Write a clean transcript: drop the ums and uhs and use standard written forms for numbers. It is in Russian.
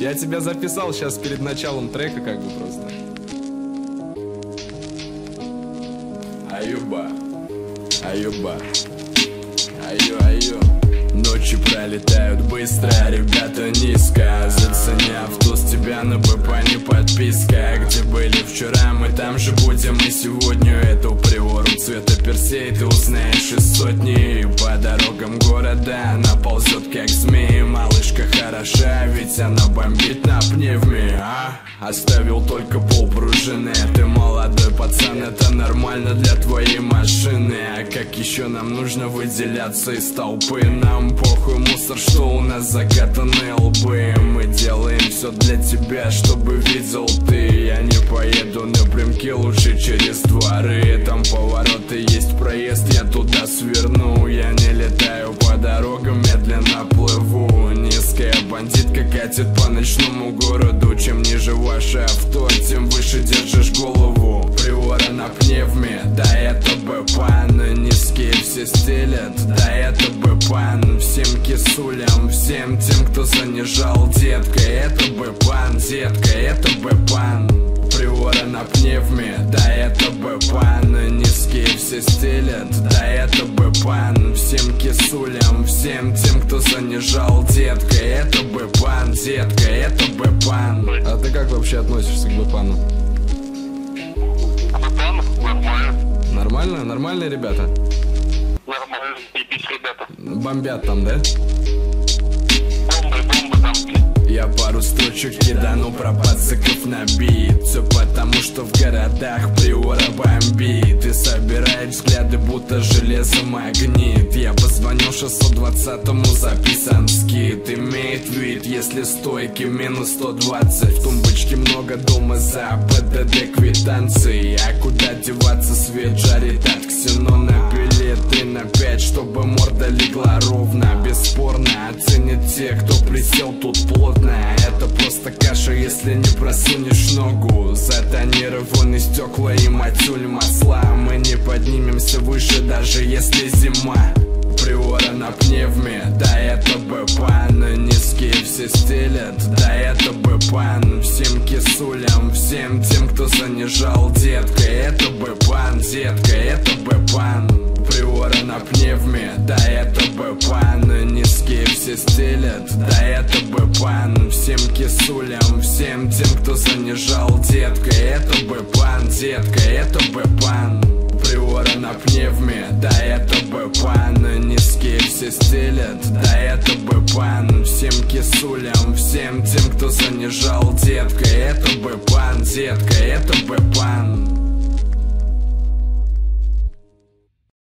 Я тебя записал сейчас перед началом трека, как бы просто. Аюба, аюба, аю-аю. Ночи пролетают быстро, ребята низко. Заценяв туз тебя на БП не подписка. Где были вчера, мы там же будем и сегодня. Эту приору цвета персей ты узнаешь из сотни. По дорогам города она ползет как змея. Малышка хороша, ведь она бомбит на пневме. Оставил только полпружины. Ты молодой пацан, это нормально для твоей машины. А как еще нам нужно выделяться из толпы? Нам похуй мусор, что у нас закатанные лбы. Мы делаем все для тебя, чтобы видел ты. Я не поеду напрямки, лучше через дворы. Там повороты, есть проезд, я туда сверну. Я не летаю по дорогам, медленно плыву. Низкая бандитка катит по ночному городу. Чем ниже ваше авто, тем выше держишь голову. Приора на пневме, да это бэпан. Низкие все стелят, да это бэпан. Всем кисулям, всем тем, кто занижал, детка, это бэпан, детка, это бэпан. Приора на пневме, да это бэпан. Низкие все стелят, да это бэпан. Всем кисулям, всем тем, кто занижал, детка, это бэпан, детка, это бэпан. А ты как вообще относишься к бэпану? Бэпан? Нормально. Нормально? Нормальные ребята? Нормально, ебись, ребята. Бомбят там, да? Бомбы там. Я пару строчек кидану про пацаков на бит. Все потому, что в городах приора бомбит. И собирает взгляды, будто железо магнит. Я позвонил 620-му, записан скид. Имеет вид, если стойки минус 120. В тумбочке много дома за ПДД квитанции. А куда деваться, свет жарит от ксенона. Пили 3 на 5, чтобы морда легла ровно. Бесспорно оценят те, кто присел тут плотно. Это просто каша, если не просунешь ногу. Затонированы стекла и матюль масла. Мы не поднимемся выше, даже если зима. Приора на пневме, да это бэпан. Низкие все стелят, да это бэпан. Всем кисулям, всем тем, кто занижал, детка, это бэпан, детка, это бэпан. Приора на пневме, да это бэпан. Низкие все стелят, да это бэпан. Всем кисулям, всем тем, кто занижал, детка, это бэпан, детка, это бэпан. Приора на пневме, да это бэпан. Низкие все стелят, да это бэпан. Всем кисулям, всем тем, кто занижал, детка, это бэпан, детка, это бэпан.